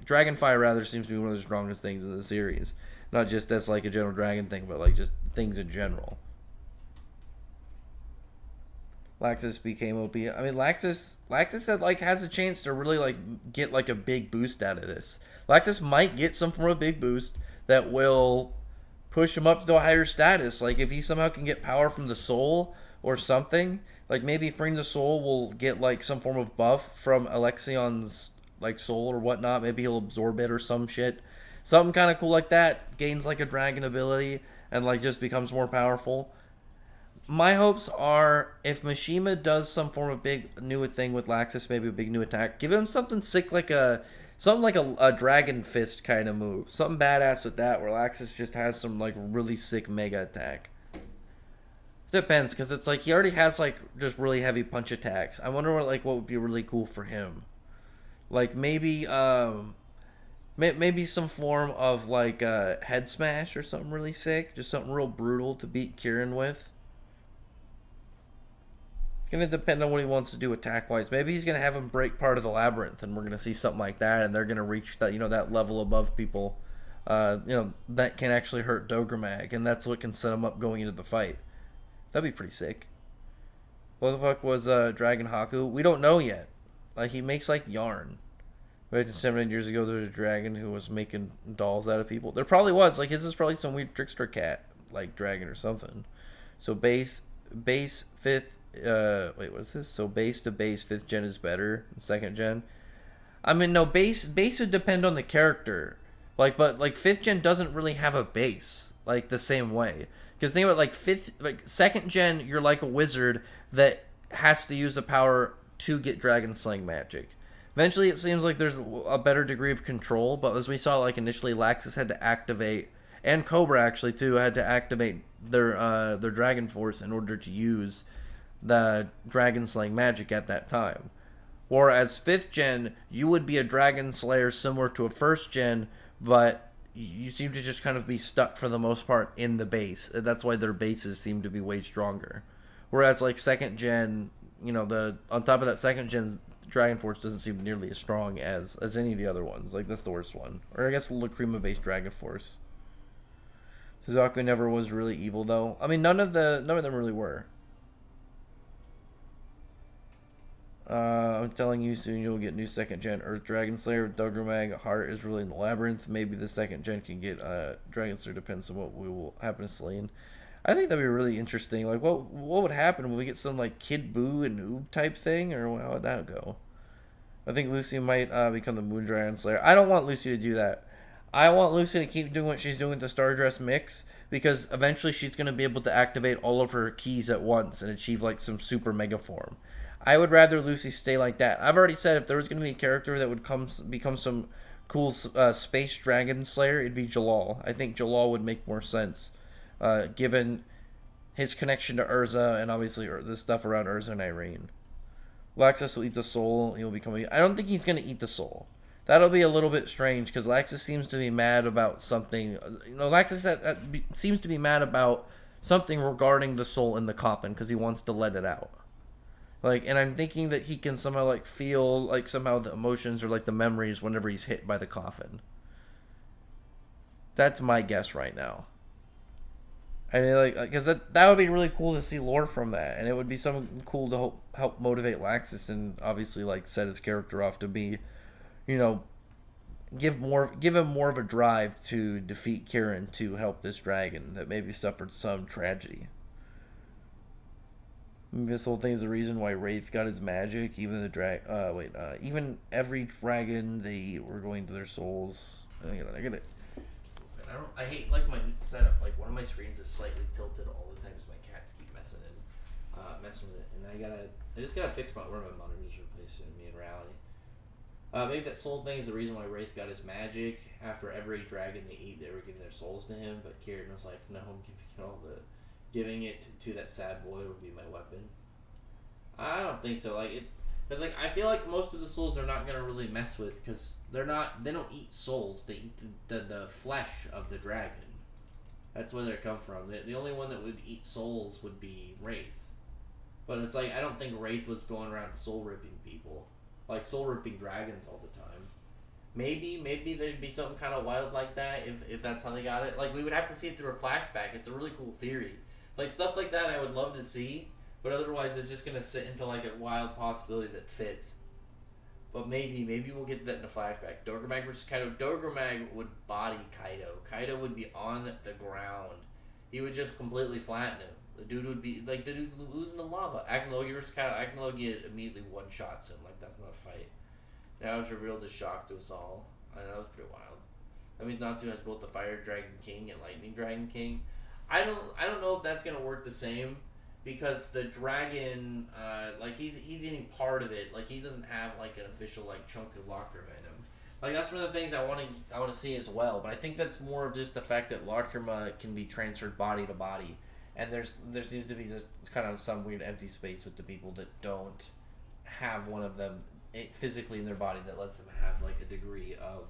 Dragon Fire rather seems to be one of the strongest things in the series. Not just as like a general dragon thing, but like just things in general. Laxus became OP. Laxus had, like, has a chance to really like get like a big boost out of this. Laxus might get some form of big boost that will push him up to a higher status. Like if he somehow can get power from the soul or something, like maybe freeing the soul will get like some form of buff from Alexion's like soul or whatnot. Maybe he'll absorb it or some shit. Something kind of cool like that. Gains like a dragon ability and like just becomes more powerful. My hopes are if Mishima does some form of big new thing with Laxus, maybe a big new attack, give him something sick like a dragon fist kind of move. Something badass with that where Laxus just has some like really sick mega attack. Depends, because it's like he already has like just really heavy punch attacks. I wonder what would be really cool for him. Like maybe maybe some form of like head smash or something really sick. Just something real brutal to beat Kieran with. Gonna depend on what he wants to do attack wise. Maybe he's gonna have him break part of the labyrinth, and we're gonna see something like that, and they're gonna reach that that level above people, that can actually hurt Dogermag, and that's what can set him up going into the fight. That'd be pretty sick. What the fuck was Dragon Haku? We don't know yet. Like he makes like yarn. Right, 7 years ago, there was a dragon who was making dolls out of people. There probably was. Like his is probably some weird trickster cat, like dragon or something. So base 5th. Wait, what is this? So base to base 5th gen is better than 2nd gen. No, base would depend on the character. But 5th gen doesn't really have a base like the same way. Because think about 2nd gen, you're like a wizard that has to use the power to get dragon slaying magic. Eventually, it seems like there's a better degree of control, but as we saw, initially, Laxus had to activate, and Cobra actually too had to activate their Dragon Force in order to use the dragon slaying magic at that time. Whereas 5th gen, you would be a dragon slayer similar to a 1st gen, but you seem to just kind of be stuck for the most part in the base. That's why their bases seem to be way stronger. Whereas 2nd gen, on top of that 2nd gen, Dragon Force doesn't seem nearly as strong as any of the other ones. That's the worst one. Or I guess the Lacrima based Dragon Force. Suzaku never was really evil though. None of them really were. I'm telling you, soon you'll get new second gen Earth Dragon Slayer with Dogermag. Heart is really in the labyrinth. Maybe the second gen can get Dragon Slayer. Depends on what we will happen to Slayin. I think that'd be really interesting. Like, what would happen? Will we get some like Kid Buu and Oob type thing, or how would that go? I think Lucy might become the Moon Dragon Slayer. I don't want Lucy to do that. I want Lucy to keep doing what she's doing with the Stardress mix, because eventually she's going to be able to activate all of her keys at once and achieve like some super mega form. I would rather Lucy stay like that. I've already said if there was going to be a character that would become some cool space dragon slayer, it'd be Jalal. I think Jalal would make more sense, given his connection to Urza and obviously the stuff around Urza and Irene. Laxus will eat the soul. He'll become. I don't think he's going to eat the soul. That'll be a little bit strange because Laxus seems to be mad about something. Laxus seems to be mad about something regarding the soul in the coffin because he wants to let it out. Like, and I'm thinking that he can somehow like feel like somehow the emotions or like the memories whenever he's hit by the coffin. That's my guess right now. I mean, like, because that would be really cool to see lore from that, and it would be something cool to help motivate Laxus and obviously like set his character off to be, give him more of a drive to defeat Kieran to help this dragon that maybe suffered some tragedy. This whole thing is the reason why Wraith got his magic. Even even every dragon they were going to their souls. I get it. I hate like my setup. Like one of my screens is slightly tilted all the time because my cats keep messing with it, and I just gotta fix where my monitor's replaced in me in reality. Maybe that soul thing is the reason why Wraith got his magic. After every dragon they eat, they were giving their souls to him, but Kieran was like, no, I'm giving it to that sad boy will be my weapon. I don't think so. Because I feel like most of the souls they're not gonna really mess with because they don't eat souls. They eat the flesh of the dragon. That's where they come from. The only one that would eat souls would be Wraith. But it's like I don't think Wraith was going around soul ripping people, like soul ripping dragons all the time. Maybe there'd be something kind of wild like that if that's how they got it. Like we would have to see it through a flashback. It's a really cool theory. Like stuff like that I would love to see. But otherwise, it's just gonna sit into like a wild possibility that fits. But maybe we'll get that in a flashback. Dogermag versus Kaido. Dogermag would body Kaido. Kaido would be on the ground. He would just completely flatten him. The dude would be like the dude's losing the lava. Aknologi versus Kaido. Aknologi immediately one shots him. Like that's not a fight. That was revealed as shock to us all. I know, that was pretty wild. That means Natsu has both the Fire Dragon King and Lightning Dragon King. I don't know if that's gonna work the same. Because the dragon, he's eating part of it. Like he doesn't have like an official like chunk of Lacrima in him. Like that's one of the things I want to see as well. But I think that's more of just the fact that Lacrima can be transferred body to body, and there seems to be just kind of some weird empty space with the people that don't have one of them physically in their body that lets them have like a degree of,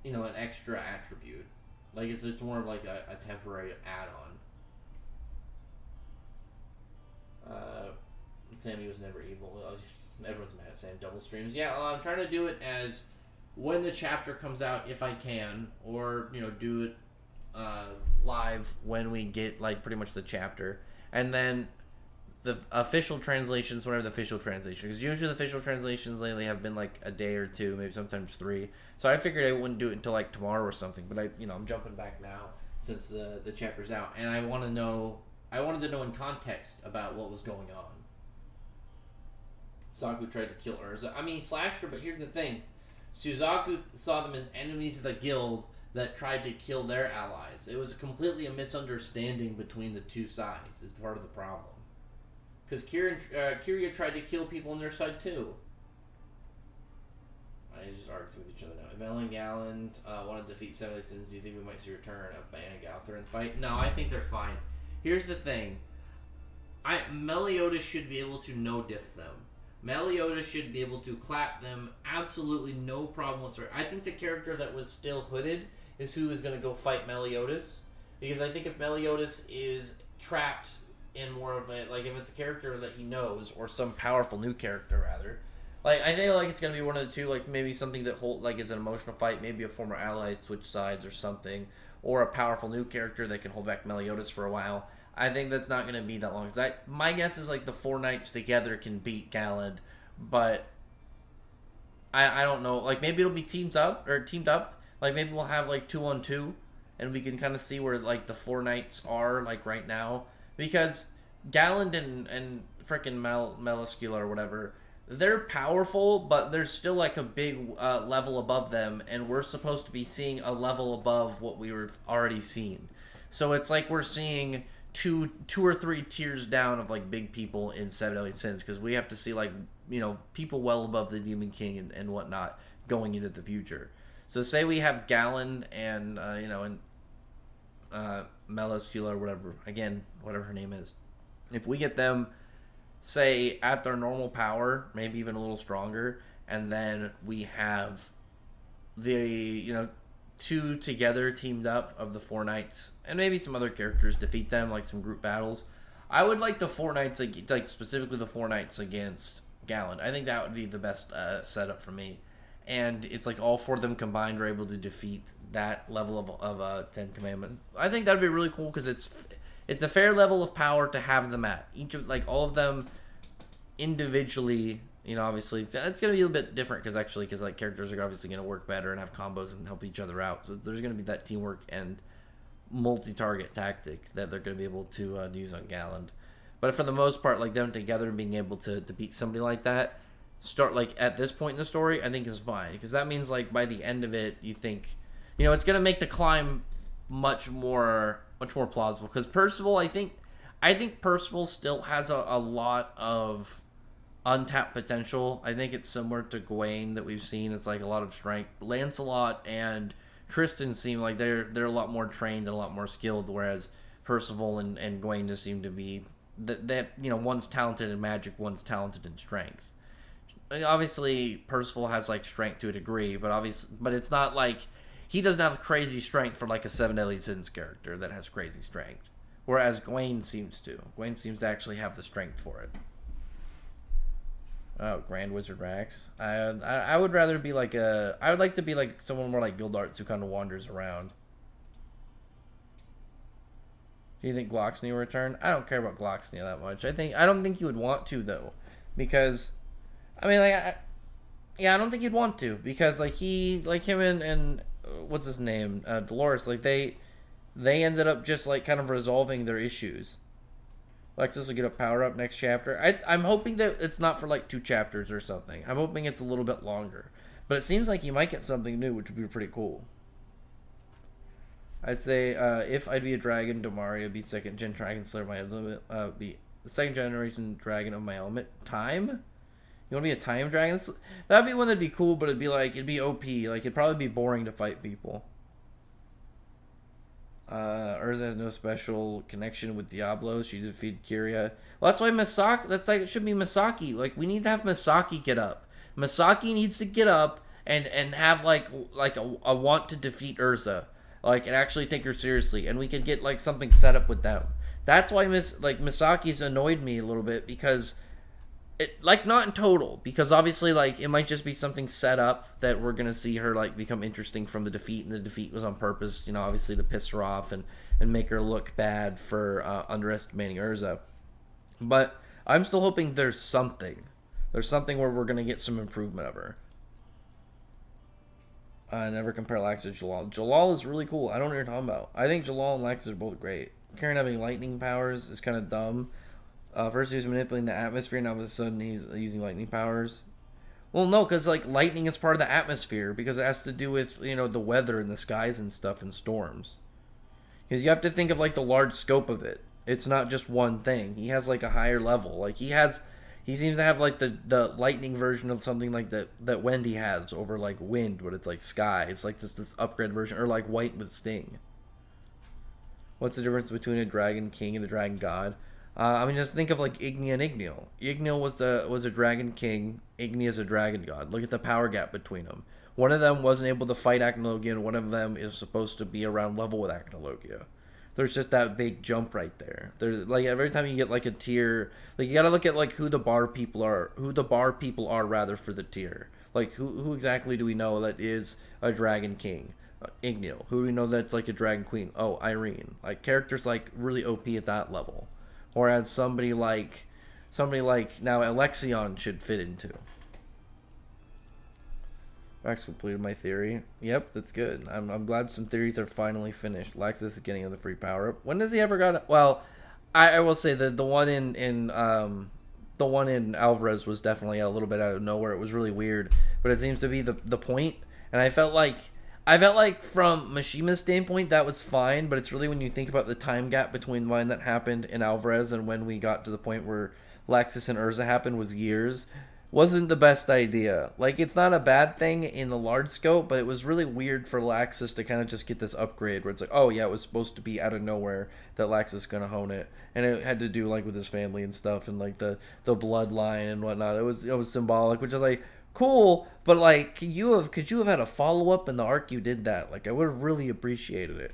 an extra attribute. Like it's more of like a temporary add-on. Sammy was never evil. Everyone's mad at Sam. Double streams. Yeah, I'm trying to do it as when the chapter comes out, if I can, or do it Live when we get like pretty much the chapter, and then the official translations whenever the official translation. Because usually the official translations lately have been like a day or two, maybe sometimes 3. So I figured I wouldn't do it until like tomorrow or something. But I'm jumping back now since the chapter's out, and I wanted to know in context about what was going on. Saku tried to kill Urza. I mean, he slashed her, but here's the thing. Suzaku saw them as enemies of the guild that tried to kill their allies. It was completely a misunderstanding between the two sides is part of the problem. Because Kiryu tried to kill people on their side too. I just argued with each other now. Mel and Gallant want to defeat Seven Sins. Do you think we might see a return of Ban and Galther in the fight? No, I think they're fine. Here's the thing. Meliodas should be able to no-diff them. Meliodas should be able to clap them absolutely no problem whatsoever. I think the character that was still hooded is who is going to go fight Meliodas. Because I think if Meliodas is trapped in more of a... Like, if it's a character that he knows, or some powerful new character, rather. Like, I think like it's going to be one of the two, like, maybe something that is an emotional fight, maybe a former ally switch sides or something. Or a powerful new character that can hold back Meliodas for a while. I think that's not going to be that long. My guess is like the 4 knights together can beat Galland, but I don't know. Like maybe it'll be teamed up. Like maybe we'll have like 2-on-2, and we can kind of see where like the 4 knights are like right now, because Galland and frickin' Meluscula or whatever, they're powerful, but there's still like a big level above them, and we're supposed to be seeing a level above what we were already seeing. So it's like we're seeing two or three tiers down of like big people in Seven Deadly Sins, because we have to see like, you know, people well above the Demon King and whatnot going into the future. So say we have Galland and Meluscula or whatever, again, whatever her name is. If we get them, say, at their normal power, maybe even a little stronger, and then we have the, 2 together teamed up of the 4 knights, and maybe some other characters defeat them, like some group battles. I would like the 4 knights, like specifically the 4 knights against Galland. I think that would be the best setup for me. And it's like all 4 of them combined are able to defeat that level of 10 Commandments. I think that would be really cool, because it's a fair level of power to have them at. Each of, like, all of them individually, obviously, it's going to be a little bit different, because like, characters are obviously going to work better and have combos and help each other out. So there's going to be that teamwork and multi-target tactic that they're going to be able to use on Galland. But for the most part, like, them together and being able to beat somebody like that, start, like, at this point in the story, I think is fine. Because that means, like, by the end of it, you think, it's going to make the climb much more plausible. Because Percival, I think Percival still has a lot of untapped potential. I think it's similar to Gawain that we've seen. It's like a lot of strength. Lancelot and Tristan seem like they're a lot more trained and a lot more skilled, whereas Percival and Gawain just seem to be that one's talented in magic, one's talented in strength. Obviously, Percival has like strength to a degree, but it's not like he doesn't have crazy strength for like a Seven Deadly Sins character that has crazy strength. Whereas Gawain seems to. Gawain seems to actually have the strength for it. Oh, Grand Wizard Rax. I would rather be like I would like to be like someone more like Gildarts who kind of wanders around. Do you think Glocksny will return? I don't care about Glocksny that much. I don't think you would want to, though, because I don't think you'd want to, because like him and what's his name, Dolores, like they ended up just like kind of resolving their issues. Lexus will get a power up next chapter. I'm hoping that it's not for like 2 chapters or something. I'm hoping it's a little bit longer, but it seems like you might get something new, which would be pretty cool. I'd say if I'd be a dragon, Domari would be 2nd gen dragon slayer of my element. Be the 2nd generation dragon of my element. Time? You want to be a time dragon? That'd be one that'd be cool, but it'd be OP. Like, it'd probably be boring to fight people. Urza has no special connection with Diablo. She defeated Kyria. Well, that's why Misaki. That's like, it should be Misaki. Like, we need to have Misaki get up. Misaki needs to get up and have like a want to defeat Urza. Like, and actually take her seriously, and we could get like something set up with them. That's why Misaki's annoyed me a little bit, because it, like, not in total, because obviously like it might just be something set up that we're gonna see her like become interesting from the defeat, and the defeat was on purpose, obviously to piss her off and make her look bad for underestimating Urza. But I'm still hoping there's something where we're gonna get some improvement of her. Never compare Lax to Jalal. Jalal is really cool. I don't know what you're talking about. I think Jalal and Lax are both great. Karen having lightning powers is kind of dumb. First he was manipulating the atmosphere, now all of a sudden he's using lightning powers. Well, no, because like lightning is part of the atmosphere, because it has to do with the weather and the skies and stuff and storms. Because you have to think of like the large scope of it. It's not just one thing. He has like a higher level. Like he seems to have like the lightning version of something like that Wendy has over like wind, but it's like sky. It's like just this upgrade version, or like white with sting. What's the difference between a dragon king and a dragon god? Just think of like Igni and Igneal. Igneal was a dragon king. Igni is a dragon god. Look at the power gap between them. One of them wasn't able to fight Acnologia, and one of them is supposed to be around level with Acnologia. There's just that big jump right there. There's like every time you get like a tier, like you gotta look at like who the bar people are rather for the tier. Like who exactly do we know that is a dragon king? Igneo. Who do we know that's like a Dragon Queen? Oh, Irene. Like characters like really OP at that level. Whereas somebody like now Alexion should fit into. Max completed my theory. Yep, that's good. I'm glad some theories are finally finished. Laxus is getting the free power up. When does he ever got it? Well, I will say that the one in Alvarez was definitely a little bit out of nowhere. It was really weird, but it seems to be the point. And I felt like from Mishima's standpoint that was fine, but it's really when you think about the time gap between when that happened in Alvarez and when we got to the point where Laxus and Urza happened was years. Wasn't the best idea. Like, it's not a bad thing in the large scope, but it was really weird for Laxus to kind of just get this upgrade where it's like, oh yeah, it was supposed to be out of nowhere that Laxus is gonna hone it, and it had to do like with his family and stuff and like the bloodline and whatnot. It was symbolic, which is like cool, but like could you have had a follow up in the arc you did that? Like I would have really appreciated it.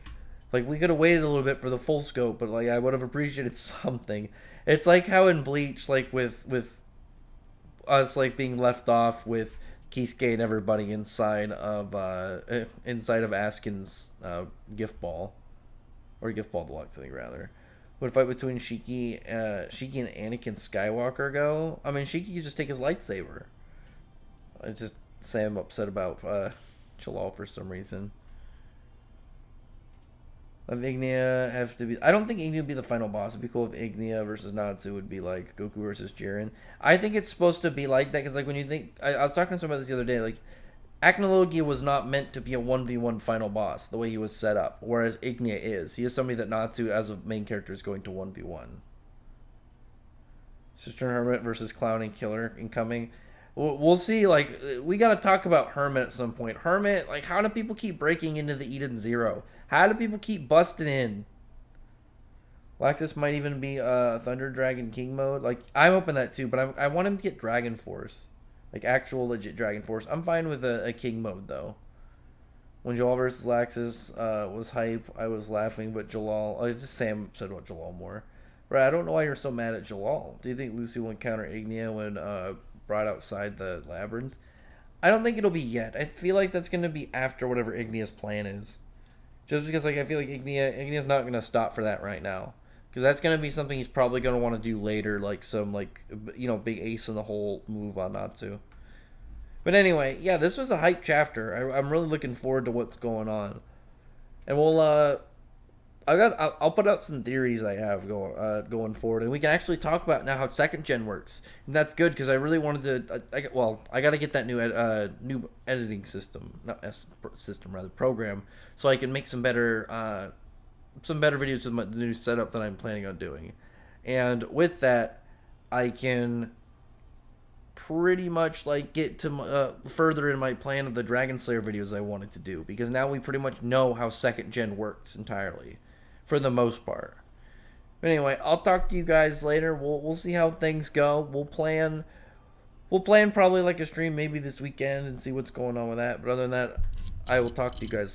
Like we could have waited a little bit for the full scope, but like I would have appreciated something. It's like how in Bleach, like with us like being left off with Kisuke and everybody inside of Askin's gift ball deluxe, I think rather. Would a fight between Shiki and Anakin Skywalker go? I mean, Shiki could just take his lightsaber. I just say I'm upset about Chalal for some reason. Of Ignia have to be. I don't think Ignia would be the final boss. It'd be cool if Ignia versus Natsu would be like Goku versus Jiren. I think it's supposed to be like that because, like, when you think, I was talking to somebody this the other day. Like, Acnologia was not meant to be a 1v1 final boss the way he was set up, whereas Ignia is. He is somebody that Natsu, as a main character, is going to 1v1. Sister Hermit versus Clown and Killer incoming. We'll see. Like, we got to talk about Hermit at some point. Hermit, like, how do people keep breaking into the Eden Zero? How do people keep busting in? Laxus might even be Thunder Dragon King mode. Like, I'm open that too, but I want him to get Dragon Force. Like, actual legit Dragon Force. I'm fine with a King mode, though. When Jalal versus Laxus was hype, I was laughing, but Jalal... just Sam said about Jalal more. Right, I don't know why you're so mad at Jalal. Do you think Lucy will encounter Ignia when brought outside the labyrinth? I don't think it'll be yet. I feel like that's going to be after whatever Ignia's plan is. Just because, like, I feel like Ignia's not going to stop for that right now. Because that's going to be something he's probably going to want to do later, like some, like, you know, big ace in the hole move on Natsu. But anyway, yeah, this was a hype chapter. I'm really looking forward to what's going on. And we'll, I'll put out some theories I have going forward, and we can actually talk about now how second gen works, and that's good because I really wanted to. I got to get that new editing system, program, so I can make some better videos with the new setup that I'm planning on doing, and with that, I can pretty much like get to further in my plan of the Dragon Slayer videos I wanted to do, because now we pretty much know how second gen works entirely. For the most part. But anyway, I'll talk to you guys later. We'll see how things go. We'll plan probably like a stream maybe this weekend and see what's going on with that. But other than that, I will talk to you guys later.